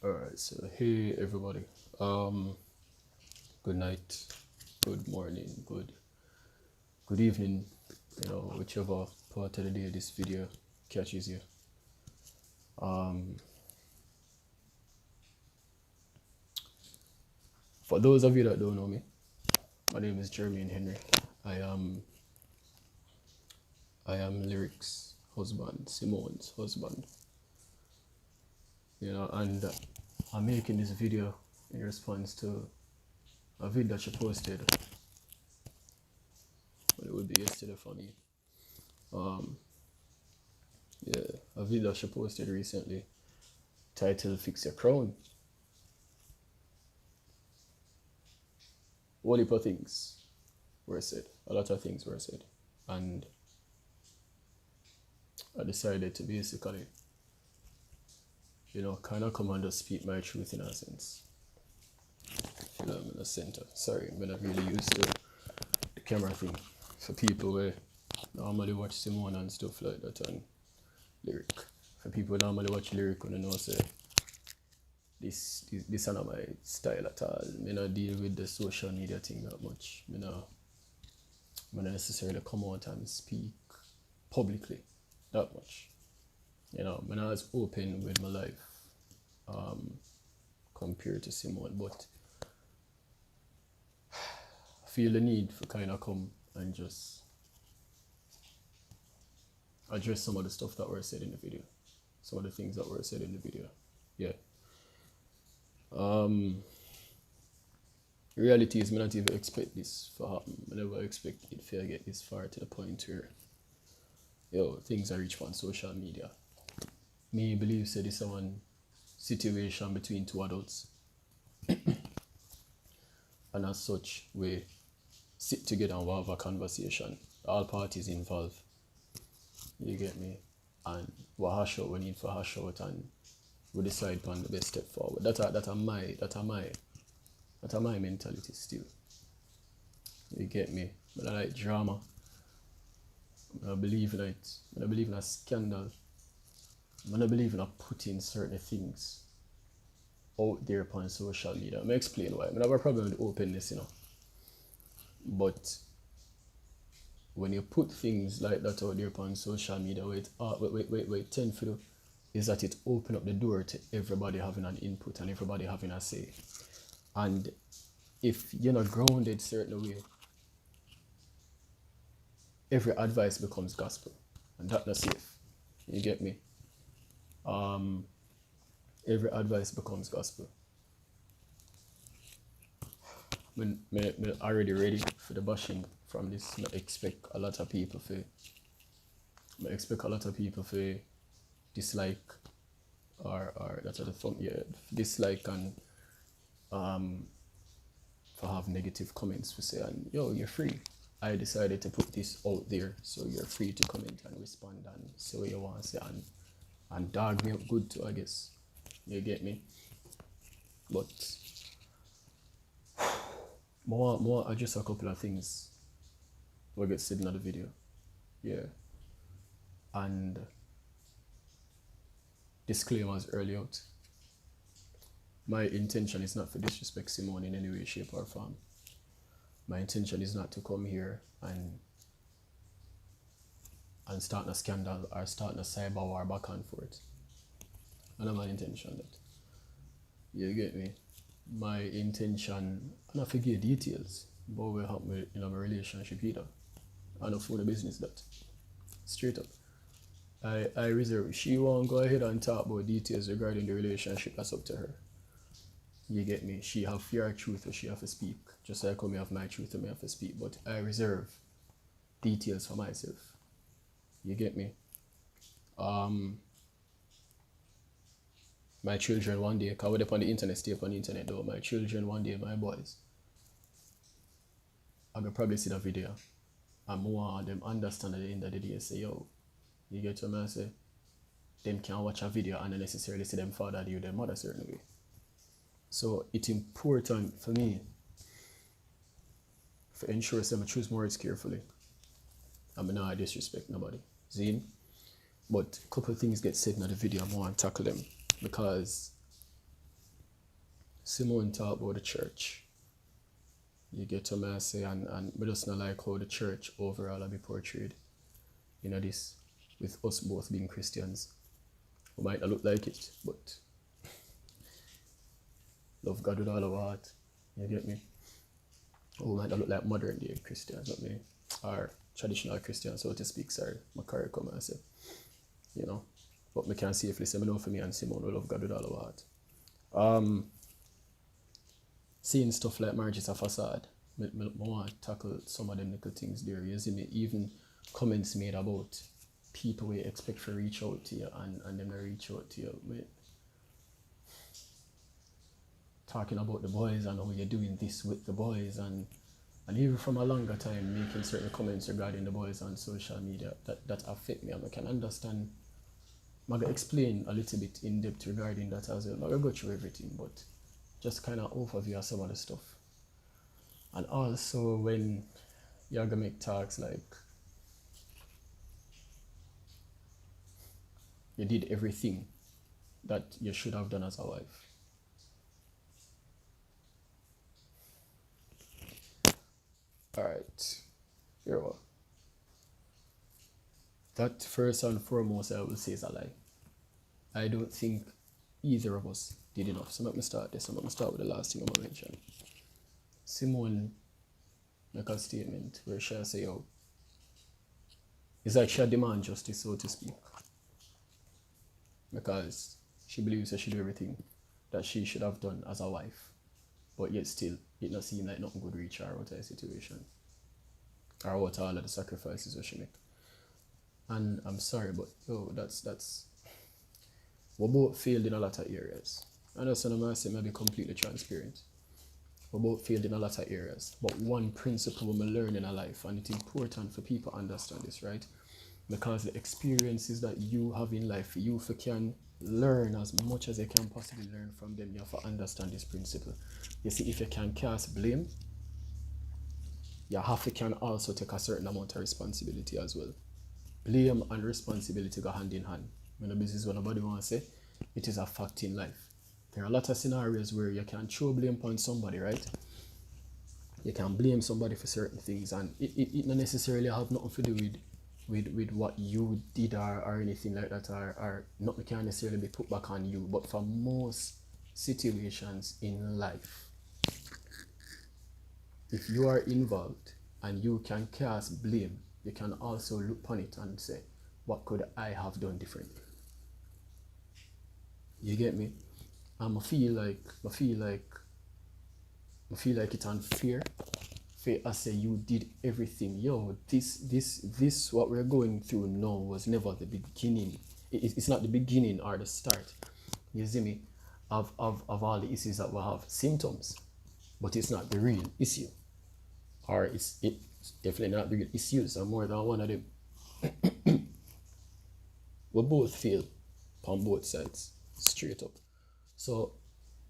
Alright, so hey everybody. Good night, good morning, good evening, whichever part of the day this video catches you. Um for those of you that don't know me, my name is Jeremy Henry. I am I am Lyrics husband, Simone's husband. And I'm making this video in response to a video that she posted. Well, it would be yesterday for me. Um yeah, a video that she posted recently titled Fix Your Crown. Whole heap of things were said. A lot of things were said. And I decided to basically, kind of come and just speak my truth in a sense. I'm in the center. Sorry, I'm not really used to the camera thing. For people who normally watch Simone and stuff like that and Lyric. For people who normally watch Lyric when they know say this is not my style at all. I not deal with the social media thing that much. I not necessarily come out and speak publicly that much. When I was open with my life, compared to Simone, but I feel the need for kind of come and just address some of the stuff that were said in the video, some of the things that were said in the video. Yeah. Reality is, I not even expect this to happen. I never expect it to get this far to the point where, things are reached on social media. Me believe say this is one situation between two adults, and as such, we sit together and we have a conversation. All parties involved. You get me? And we hash out, we need to hash out, and we decide on the best step forward. That's my mentality still. You get me? But I like drama. I believe in it. I believe in a scandal. I believe in putting certain things out there upon social media. I'm explain why. I have a problem with openness, But when you put things like that out there upon social media, wait, 10 for you, is that it open up the door to everybody having an input and everybody having a say. And if you're not grounded certain way, every advice becomes gospel, and that's not safe. You get me? Every advice becomes gospel. When me already ready for the bashing from this, I expect a lot of people to dislike or that's the fun, yeah, dislike and for have negative comments to say, and you're free. I decided to put this out there, so you're free to comment and respond and say what you want to say and dog me up good too, I guess. You get me? But more just a couple of things will get said in the video. Yeah. And disclaimers early out. My intention is not to disrespect Simone in any way, shape, or form. My intention is not to come here and start a scandal or start a cyber war back and forth. And not my intention that. You get me? My intention, and I forget details, but will help me in my relationship either. I don't for the business that. Straight up. I reserve. She won't go ahead and talk about details regarding the relationship. That's up to her. You get me? She have fear truth or she have to speak. Just like how me have my truth and me have to speak. But I reserve details for myself. You get me? My children one day, cause we're up on the internet, stay up on the internet though. My children one day, my boys, I will probably see the video and more of them understand at the end of the day say, yo, you get what I say? Them can watch a video and not necessarily see them father you their mother certain way. So it's important for me to ensure that I choose my words carefully. I'm not disrespect nobody. See? But a couple of things get said in the video, I want to tackle them because Simone talk about the church. You get what I say, and we just not like how the church overall be portrayed. You know this, with us both being Christians. We might not look like it, but love God with all our heart. You get me? We might not look like modern day Christians, not me, or traditional Christians, so to speak. Sorry, my career come and say, you know. But me can safely say, me know for me and Simone, we love God with all our heart. Seeing stuff like marriage is a facade, I want to tackle some of them little things there. You see me, even comments made about people we expect to reach out to you and them to reach out to you. Talking about the boys and how you're doing this with the boys, and even from a longer time making certain comments regarding the boys on social media that affect me, and I can understand. I'm going to explain a little bit in depth regarding that as well. I'm not going to go through everything, but just kind of overview of some of the stuff. And also when you're going to make talks like you did everything that you should have done as a wife. Alright, here we go. That first and foremost I will say is a lie. I don't think either of us did enough. So let me start this. Let me start with the last thing I'm going to mention. Simone make a statement where she say, oh, it's like she demand justice, so to speak. Because she believes that she do everything that she should have done as a wife. But yet still, it not seem like nothing good reach her out of a situation. Or out of all of the sacrifices that she make. And I'm sorry, but yo, that's we both failed in a lot of areas. And that's what I'm saying, maybe completely transparent. We both failed in a lot of areas. But one principle we learn in our life, and it's important for people to understand this, right? Because the experiences that you have in life, you can learn as much as you can possibly learn from them. You have to understand this principle. You see, if you can cast blame, you have to can also take a certain amount of responsibility as well. Blame and responsibility go hand in hand. When this is what nobody wants to say, it is a fact in life. There are a lot of scenarios where you can throw blame upon somebody, right? You can blame somebody for certain things, and it not necessarily have nothing to do with what you did or anything like that, or nothing can necessarily be put back on you. But for most situations in life, if you are involved and you can cast blame, you can also look upon it and say, what could I have done differently? You get me? I feel like it's unfair. I say you did everything. Yo, this what we're going through now was never the beginning. It's not the beginning or the start. You see me? Of all the issues that we have. Symptoms. But it's not the real issue. Or it's definitely not the real issues, or more than one of them. We both fail on both sides, straight up. So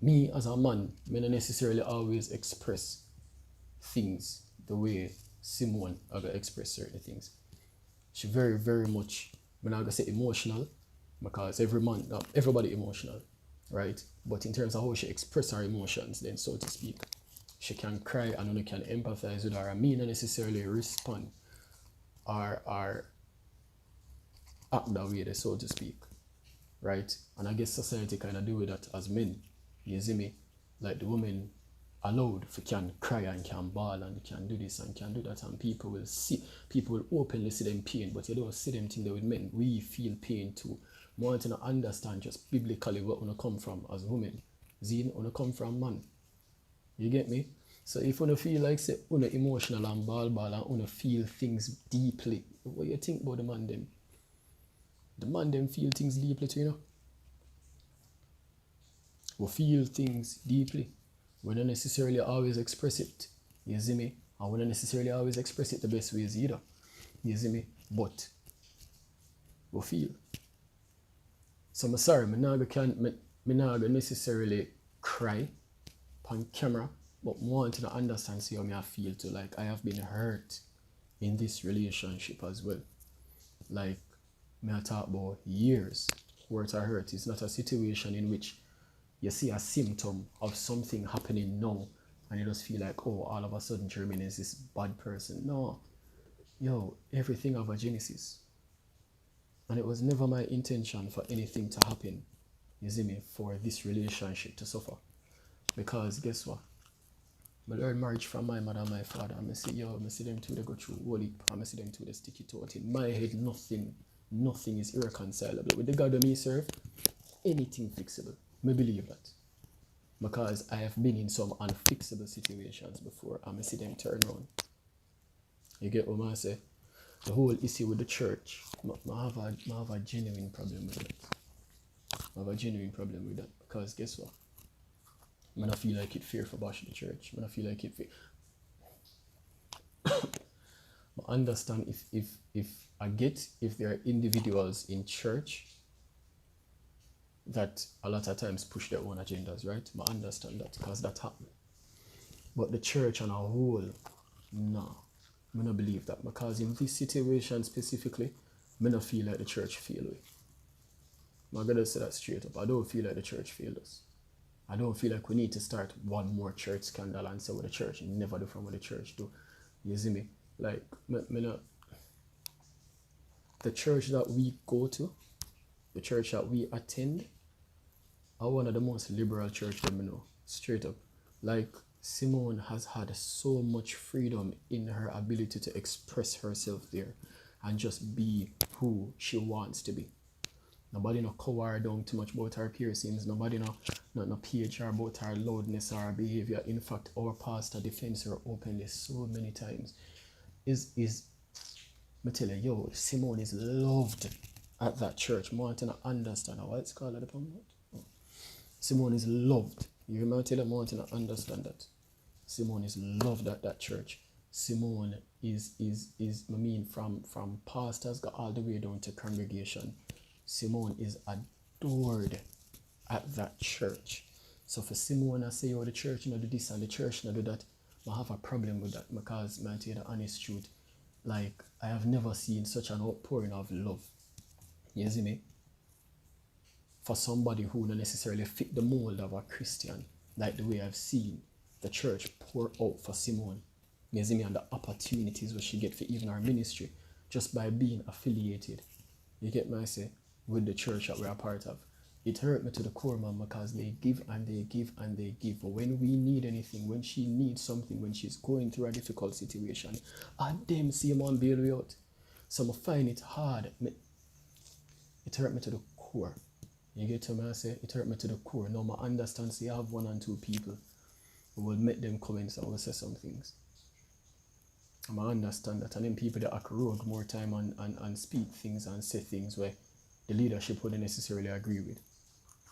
me as a man, may not necessarily always express things the way Simone are gonna express certain things. She very, very much, I'm not gonna say emotional, because everybody emotional, right? But in terms of how she express her emotions, then so to speak, she can cry and only can empathize with her. I mean, not necessarily respond or act that way, so to speak, right? And I guess society kind of do with that as men. You see me? Like the women allowed for can cry and can bawl and can do this and can do that, and people will openly see them pain, but you don't see them think that with men. We feel pain too. More to understand just biblically where we come from as women. Zine, we come from man. You get me? So if you feel like say you emotional and ball and you feel things deeply, what you think about the man them? The man them feel things deeply too, you know? We feel things deeply. We don't necessarily always express it. You see me? And we don't necessarily always express it the best ways either. You see me? But we feel. So I'm sorry, I'm not gonna necessarily cry on camera, but I want to understand see how I feel too. Like I have been hurt in this relationship as well. Like I talk about years worth of hurt. It's not a situation in which you see a symptom of something happening now, and you just feel like, oh, all of a sudden Jermaine is this bad person. No, yo, everything have a genesis. And it was never my intention for anything to happen, you see me, for this relationship to suffer. Because guess what? I learned marriage from my mother and my father. I see, yo, I see them two, they go through all it. I see them two, they stick it out. In my head, nothing is irreconcilable. With the God of me serve, anything fixable. I believe that. Because I have been in some unfixable situations before, and I see them turn around. You get what I say? The whole issue with the church, I have a genuine problem with it. I have a genuine problem with that. Because guess what? I don't feel like it fair for bash the church. I don't feel like it fair. I understand if there are individuals in church that a lot of times push their own agendas, right? I understand that because that happens. But the church on a whole, no. I don't believe that. Because in this situation specifically, I don't feel like the church failed it. I'm going to say that straight up. I don't feel like the church failed us. I don't feel like we need to start one more church scandal and say what the church never do from what the church do. You see me? Like, the church that we go to, the church that we attend, are one of the most liberal churches that I know. Straight up. Like, Simone has had so much freedom in her ability to express herself there and just be who she wants to be. Nobody no cover her down too much about her piercings. Nobody no page her about her loudness or her behavior. In fact, our pastor defends her openly so many times. Me tell you, yo, Simone is loved at that church. I want to understand why it's called at the moment. Simone is loved. You remember tell you, I want to understand that. Simone is loved at that church. Simone is I mean, from pastors got all the way down to congregation. Simone is adored at that church. So for Simone, I say, oh, the church do this and the church do that, I have a problem with that because, man, to tell you the honest truth, like, I have never seen such an outpouring of love. You see me? For somebody who don't necessarily fit the mold of a Christian, like the way I've seen the church pour out for Simone. You see me? And the opportunities where she get for even our ministry, just by being affiliated. You get me, I say, with the church that we're a part of. It hurt me to the core, man, because they give and they give and they give. But when we need anything, when she needs something, when she's going through a difficult situation, and them see man bail me out. So I find it hard. It hurt me to the core. You get to me, I say, it hurt me to the core. Now I understand, say, I have 1 and 2 people who will make them comments and will say some things. And I understand that. And then people that act rogue more time and speak things and say things where the leadership wouldn't necessarily agree with.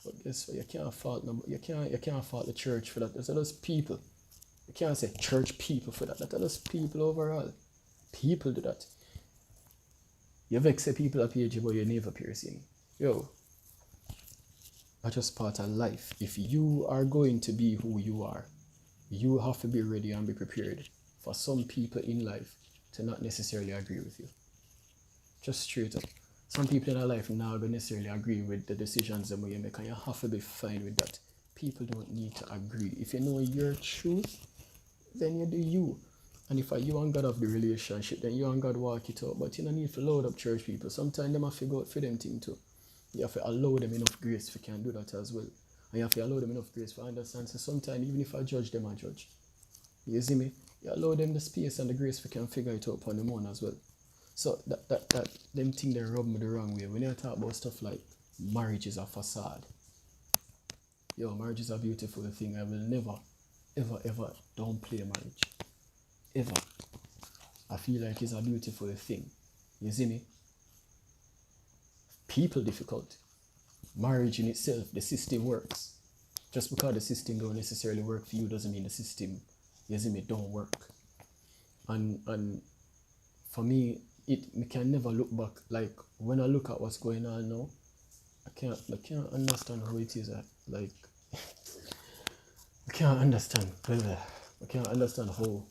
But guess what? You can't fault the church for that. That's just people. You can't say church people for that. That's just people overall. People do that. You vex say people appear but you never piercing. Yo, that's just part of life. If you are going to be who you are, you have to be ready and be prepared for some people in life to not necessarily agree with you. Just straight up. Some people in our life now don't necessarily agree with the decisions that you make, and you have to be fine with that. People don't need to agree. If you know your truth, then you do you. And if you and God have the relationship, then you and God walk it out. But you don't need to load up church people. Sometimes they must figure out for them thing too. You have to allow them enough grace if you can do that as well. And you have to allow them enough grace for understand. So sometimes even if I judge them, I judge. You see me? You allow them the space and the grace if you can figure it out upon them own as well. So that them thing they rub me the wrong way. When you talk about stuff like marriage is a facade. Yo, marriage is a beautiful thing. I will never, ever downplay marriage. Ever. I feel like it's a beautiful thing. You see me? People difficult. Marriage in itself, the system works. Just because the system don't necessarily work for you doesn't mean the system, you see me, don't work. And for me, we can never look back. Like when I look at what's going on now, I can't understand how it is. Like I can't understand. I can't understand how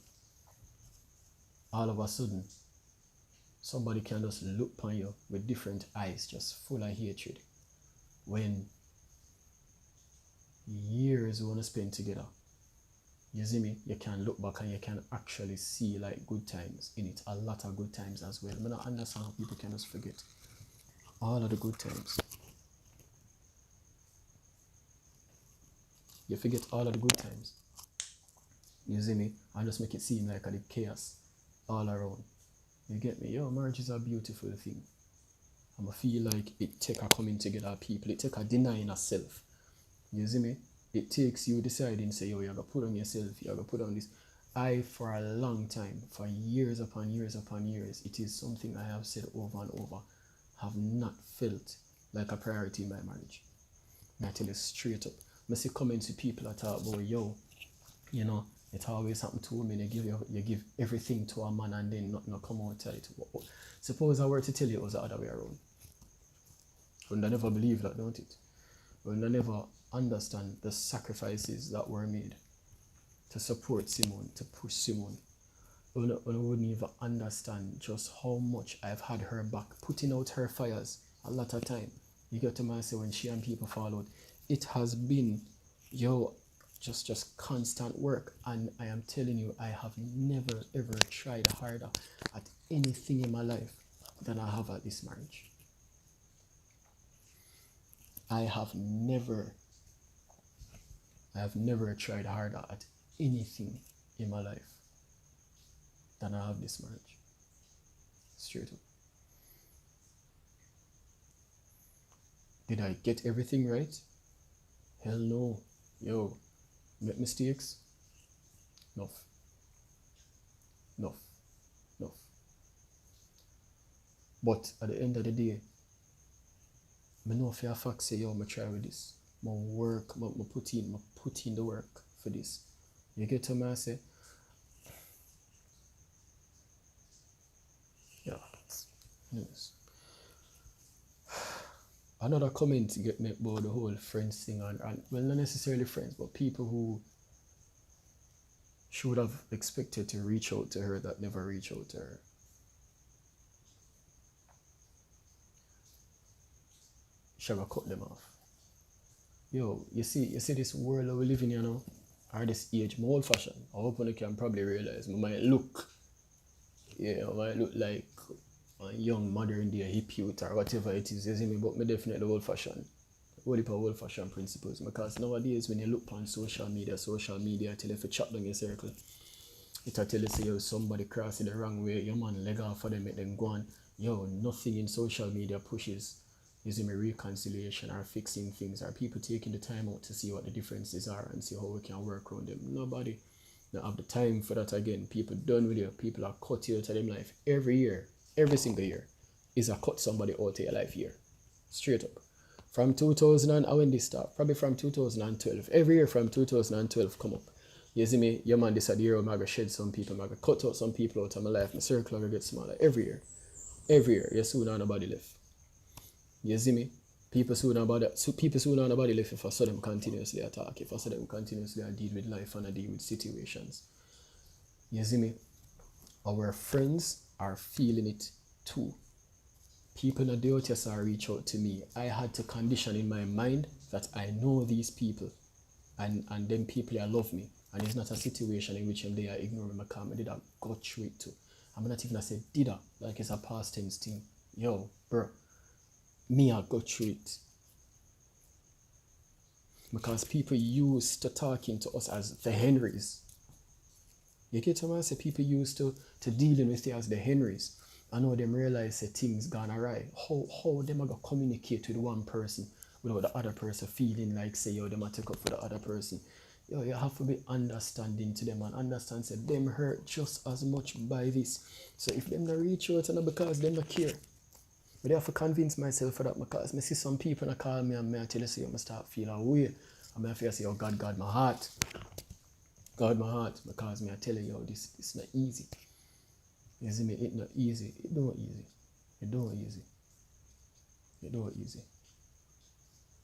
all of a sudden somebody can just look upon you with different eyes, just full of hatred, when years we want to spend together. You see me? You can look back and you can actually see like good times in it. A lot of good times as well. I don't understand how people can just forget all of the good times. You forget all of the good times. You see me? And just make it seem like the chaos all around. You get me? Yo, marriage is a beautiful thing. I feel like it take a coming together of people. It take a denying of self. You see me? It takes you deciding, say, yo, you're going to put on yourself, you're going to put on this. For a long time, for years upon years upon years, it is something I have said over and over, have not felt like a priority in my marriage. I tell you straight up. I see comments with people that talk about, yo, you know, it always happen to women. You give everything to a man and then nothing will come out tight. Suppose I were to tell you it was the other way around. Wouldn't I never believe that, don't it? Wouldn't I never understand the sacrifices that were made to support Simone, to push Simone? When I wouldn't even understand just how much I've had her back, putting out her fires a lot of time. You get to my say when she and people fall out, it has been, just constant work. And I am telling you, I have never ever tried harder at anything in my life than I have at this marriage. I have never tried harder at anything in my life than I have this marriage. Straight up. Did I get everything right? Hell no. Yo, make mistakes? Enough. But at the end of the day, I know for a fact say, yo, I try with this. I work, I put in the work for this. You get to me, I say, yeah. Anyways. Another comment get made about the whole friends thing, and well, not necessarily friends, but people who should have expected to reach out to her that never reach out to her. She have cut them off. Yo, you see this world that we live in, you know, or this age, more old fashioned. I hope you can probably realize I might look like a young modern day hip youth or whatever it is, you see me, but me definitely old fashioned. Old fashioned principles, because nowadays when you look on social media tell you if you chat down your circle, it'll tell you say somebody crossing the wrong way, your man leg off for them, make them go on. Nothing in social media pushes using reconciliation or fixing things, or people taking the time out to see what the differences are and see how we can work around them. Nobody don't have the time for that again. People done with you. People are cut you out of them life. Every single year is a cut somebody out of your life year. Straight up. From 2000 and when this start, probably from 2012. Every year from 2012 come up. You see me, your man decide year I'm gonna shed some people, I'm gonna cut out some people out of my life, my circle gonna get smaller. Every year. You soon have nobody left. You see me? People soon have nobody left if I saw them continuously attack, if I saw them continuously deal with life and I deal with situations. You see me? Our friends are feeling it too. People in the OTS reach out to me. I had to condition in my mind that I know these people and them people that love me. And it's not a situation in which they are ignoring my karma. Did I go through it too? I'm not even say did I, like it's a past tense thing. Yo, bro, me I go through it. Because people used to talking to us as the Henrys. You get what I say? People used to dealing with it as the Henrys. I know them realize that things gone awry. How them are going to communicate with one person without the other person feeling like say, yo, them are take up for the other person. Yo, you have to be understanding to them and understand say them hurt just as much by this. So if them not reach out and because them not care. But I have to convince myself for that, because I see some people that call me and I tell you say I start feeling away. And I feel say, oh God my heart. God my heart, because I tell you, yo, this not easy. You see me, it not easy. It don't easy.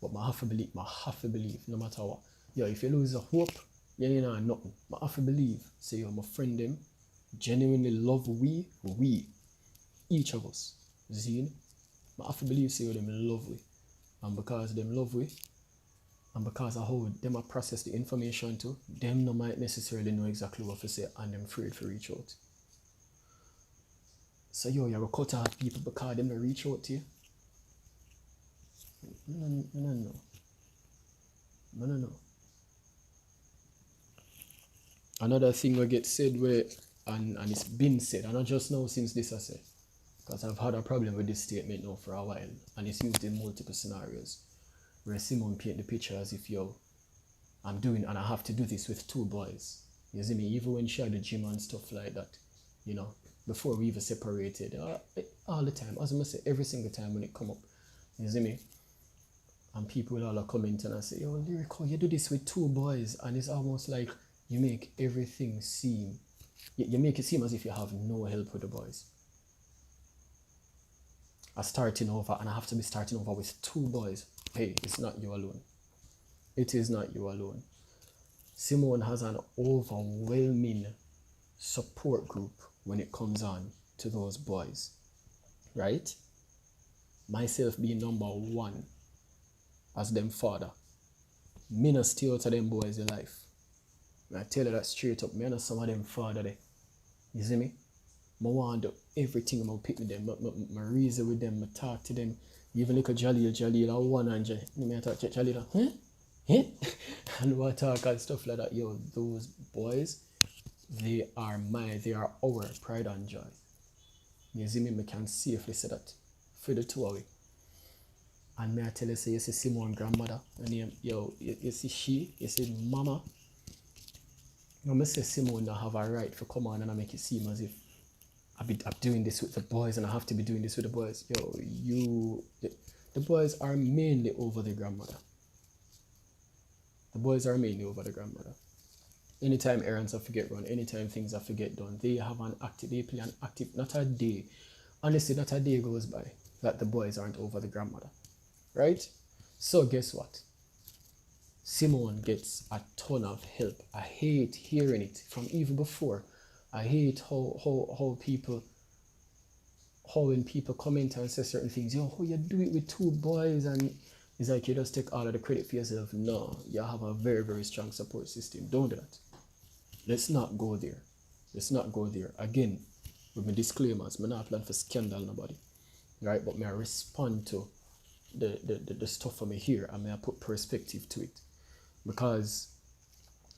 But I have to believe, no matter what. Yo, if you lose a hope, you know nothing. I have to believe. Say, yo, my friend them genuinely love we, each of us. See? I have to believe, say, yo, them love we. And because them love we, And because of how them a process the information too, them no might necessarily know exactly what to say and them afraid to reach out. So yo, you're gonna cut off people because them don't reach out to you. No. Another thing will get said where and it's been said, and not just now since this I said, because I've had a problem with this statement now for a while, and it's used in multiple scenarios where Simone paint the picture as if yo, I'm doing and I have to do this with 2 boys. You see me, even when she had the gym and stuff like that, you know, before we even separated, all the time, as I say, every single time when it come up, you see me, and people will all comment and I say, yo, Lyrical, you do this with 2 boys, and it's almost like you make everything seem, you make it seem as if you have no help with the boys. I'm starting over, and I have to be starting over with 2 boys. Hey, it's not you alone. It is not you alone. Simone has an overwhelming support group when it comes on to those boys, right? Myself being number 1 as them father. Me no stay out of them boys in life. I tell you that straight up. Me know some of them father there. You see me? I want to do everything. I'm going to pick with them. I reason with them. I talk to them. Even like a Jalil, I want to me talk to Jalil. Huh? And we talk and stuff like that. Yo, those boys, they are our pride and joy. You see me? I can safely say that for the 2 of we. And me I tell you, say, you see Simone grandmother, her name, yo, you see she, you see mama. You know, I say Simone don't have a right to come on and I make it seem as if I'm doing this with the boys and I have to be doing this with the boys. Yo, the boys are mainly over the grandmother. The boys are mainly over the grandmother. Anytime errands have to get run, anytime things have to get done, they play an active, not a day. Honestly, not a day goes by that the boys aren't over the grandmother. Right? So guess what? Simone gets a ton of help. I hate hearing it from even before. I hate how when people comment and say certain things, yo, how you do it with 2 boys, and it's like you just take all of the credit for yourself. No, you have a very, very strong support system. Don't do that. Let's not go there. Again, with my disclaimers, I'm not planning for scandal nobody. Right? But may I respond to the stuff from me here, and may I put perspective to it. Because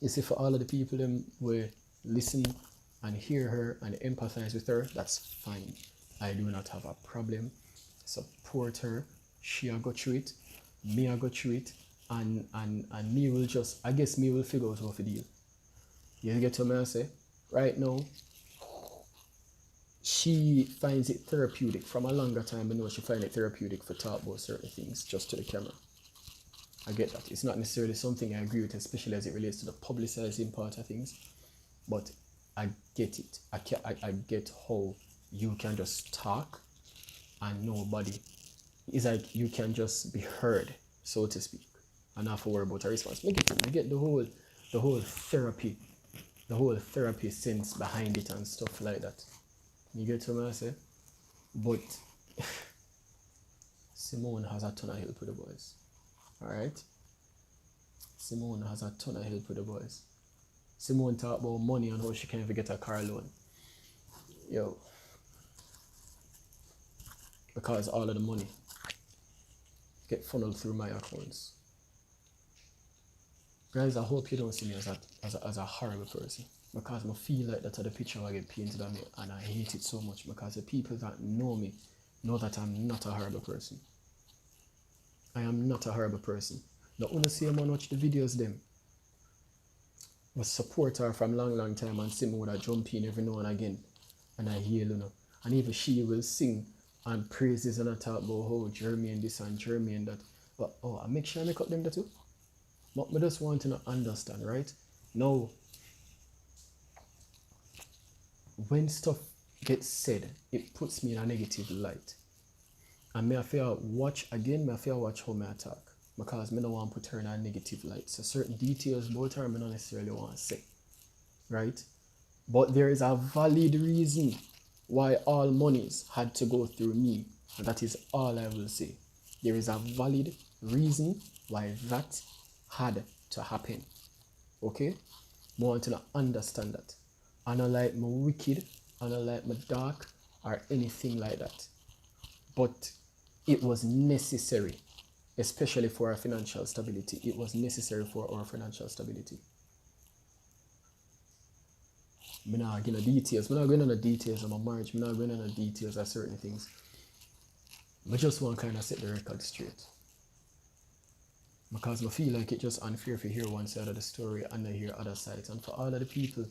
you see, for all of the people them will listen and hear her and empathize with her, that's fine. I do not have a problem. Support her. She will go through it. Me will go through it. And me will just, I guess me will figure out how to deal. You get what I say? Right now, she finds it therapeutic. From a longer time, I know she finds it therapeutic for talk about certain things just to the camera. I get that. It's not necessarily something I agree with, especially as it relates to the publicizing part of things. But I get it. I get how you can just talk and nobody, it's like you can just be heard, so to speak, and not worry about a response. I get the whole therapy sense behind it and stuff like that. You get what I say? But Simone has a ton of help with the boys. Alright? Simone has a ton of help with the boys. Simone talk about money and how she can't even get a car loan. Yo. Because all of the money get funneled through my accounts. Guys, I hope you don't see me as a horrible person. Because I feel like that's the picture I get painted on me, and I hate it so much because the people that know me know that I'm not a horrible person. I am not a horrible person. Now, when I see them watch the videos, them was support her from long time, and see me would jump in every now and again, and I hear, you know, and even she will sing and praises and I talk about how Jeremy and this and Jeremy and that. But I make sure I make up them that too. But I just want to understand, right? Now, when stuff gets said, it puts me in a negative light. And me I feel watch how me attack. Because me don't want to put her in a negative light. So certain details about her, I don't necessarily want to say. Right? But there is a valid reason why all monies had to go through me. And that is all I will say. There is a valid reason why that had to happen. Okay? I want to understand that. I don't like me wicked, I don't like me dark, or anything like that. But it was necessary, especially for our financial stability. It was necessary for our financial stability. I'm not going into details. I'm not going into details of my marriage. I'm not going into details of certain things. I just want to kind of set the record straight. Because I feel like it's just unfair to hear one side of the story and then hear other sides. And for all of the people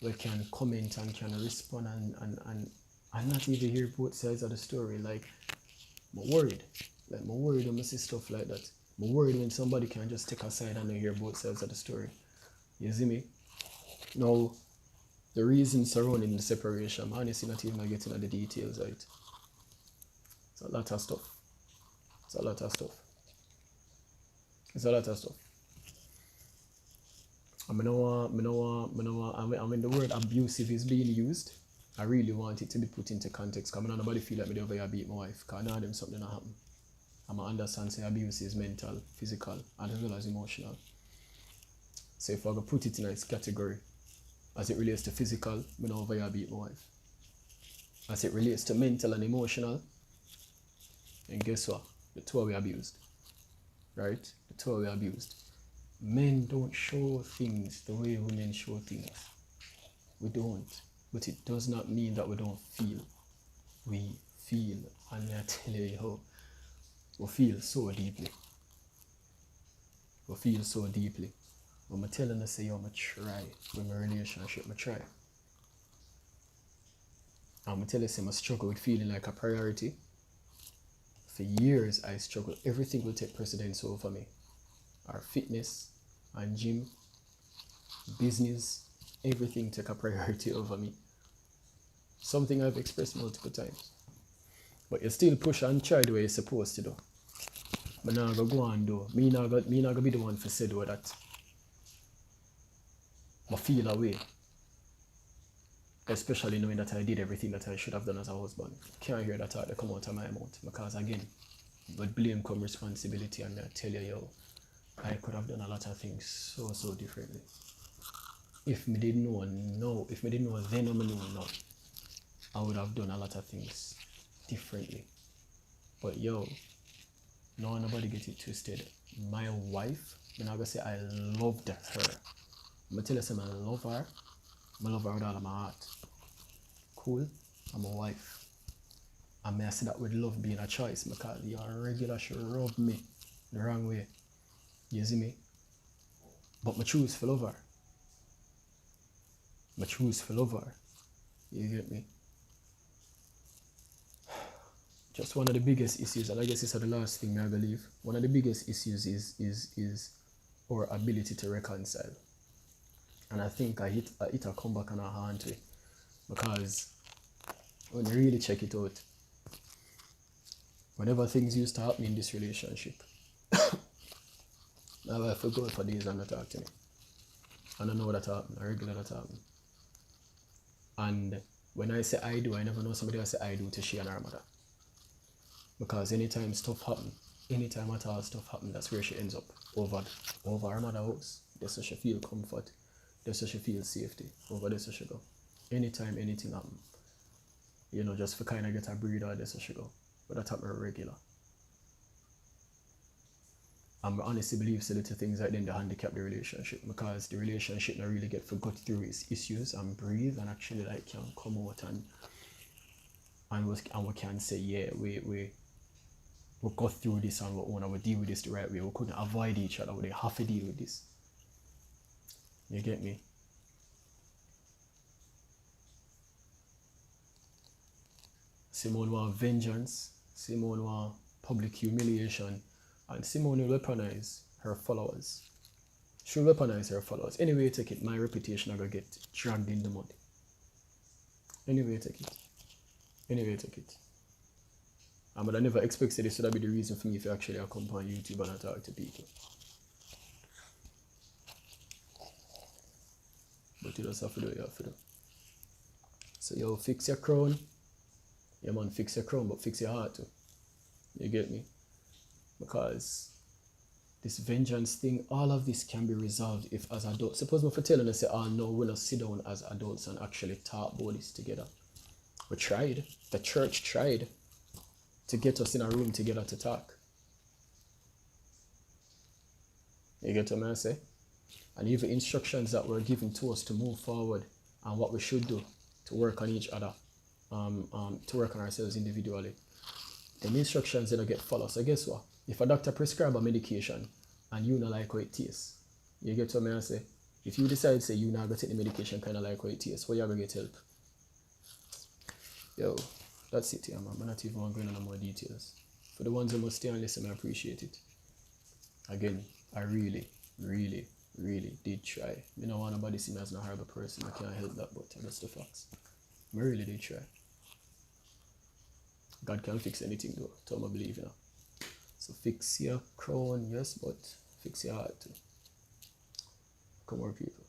who can comment and can respond and not even hear both sides of the story, like, I'm worried. Like, I'm worried when I see stuff like that. I'm worried when somebody can just take a side and then hear both sides of the story. You see me? Now, the reason surrounding the separation, I'm honestly not even getting into the details of it. It's a lot of stuff. It's a lot of stuff. It's a lot of stuff. I mean, when the word abusive is being used, I really want it to be put into context. Because nobody feel like me over beat my wife. Because I know them something that happen. I understand say abuse is mental, physical, and as well as emotional. So if I go put it in its category, as it relates to physical, I know over beat my wife. As it relates to mental and emotional, and guess what? The two are abused. Right? The two are abused. Men don't show things the way women show things. We don't. But it does not mean that we don't feel. We feel, and I tell you how, we feel so deeply. We feel so deeply. When I'm telling you, say, yo, I try with my relationship, I try. And I tell you, say, I struggle with feeling like a priority. For years, I struggle. Everything will take precedence over me. Our fitness and gym, business, everything take a priority over me. Something I've expressed multiple times. But you still push and try the way you're supposed to do. But now I go and do. Me not go be the one for say do that. I feel away. Especially knowing that I did everything that I should have done as a husband. Can't hear that thought that come out of my mouth. Because again, with blame come responsibility, and I tell you, yo, I could have done a lot of things so differently. If me didn't know now, if me didn't know then I know now, I would have done a lot of things differently. But yo, no, nobody get it twisted. My wife, I'm not gonna say I loved her. I'm gonna tell you something, I love her. I love her with all of my heart. Cool? I'm a wife. And may I say that with love being a choice, because you're regular, she rub me the wrong way. You see me? But I choose to love her. I choose to love her. You get me? Just one of the biggest issues, and I guess it's the last thing I believe, one of the biggest issues is our ability to reconcile. And I think I hit a comeback on our hand to it. Because when you really check it out, whenever things used to happen in this relationship, my wife would go for days and not talk to me. And I know that happened, I regular that happened. And when I say I do, I never know somebody else say I do to she and her mother. Because anytime stuff happen, anytime at all stuff happen, that's where she ends up. Over her mother's house. That's where she feel comfort. That's where she feel safety. Over there so she go. Anytime anything happen, you know, just for kind of get a breather, that's where she go. But that happen regular. And I honestly believe so little things like then they handicap the relationship, because the relationship not really get forgot through its issues and breathe and actually like can come out and we can say, yeah, we got through this and we deal with this the right way. We couldn't avoid each other, we have to deal with this. You get me? Simone want vengeance, Simone want public humiliation, and Simone will weaponize her followers. She'll weaponize her followers. Anyway, take it, my reputation I gonna get dragged in the mud. Anyway, take it. But I never expected this would be the reason for me if I actually come on YouTube and I talk to people. But you just have to do what you have to do. So yo, fix your crown. Yeah man, fix your crown, but fix your heart too. You get me? Because this vengeance thing, all of this can be resolved if as adults. Suppose me for telling us say, oh no, we're not sit down as adults and actually talk about this together. We tried. The church tried to get us in a room together to talk. You get what I say? And even instructions that were given to us to move forward and what we should do to work on each other, to work on ourselves individually. The instructions they don't get followed. So guess what? If a doctor prescribe a medication and you not like how it tastes, you get what I say? If you decide say you not gonna take the medication kind of like how it tastes, where you gonna get help? Yo, that's it, yeah, man. I'm not even going to go into more details. For the ones who must stay and listen, I appreciate it. Again, I really, really, really did try. You know, want nobody see me as a horrible person. I can't help that, but that's the facts. I really did try. God can fix anything, though. That's what I believe, you know. So fix your crown, yes, but fix your heart too. Come on, people.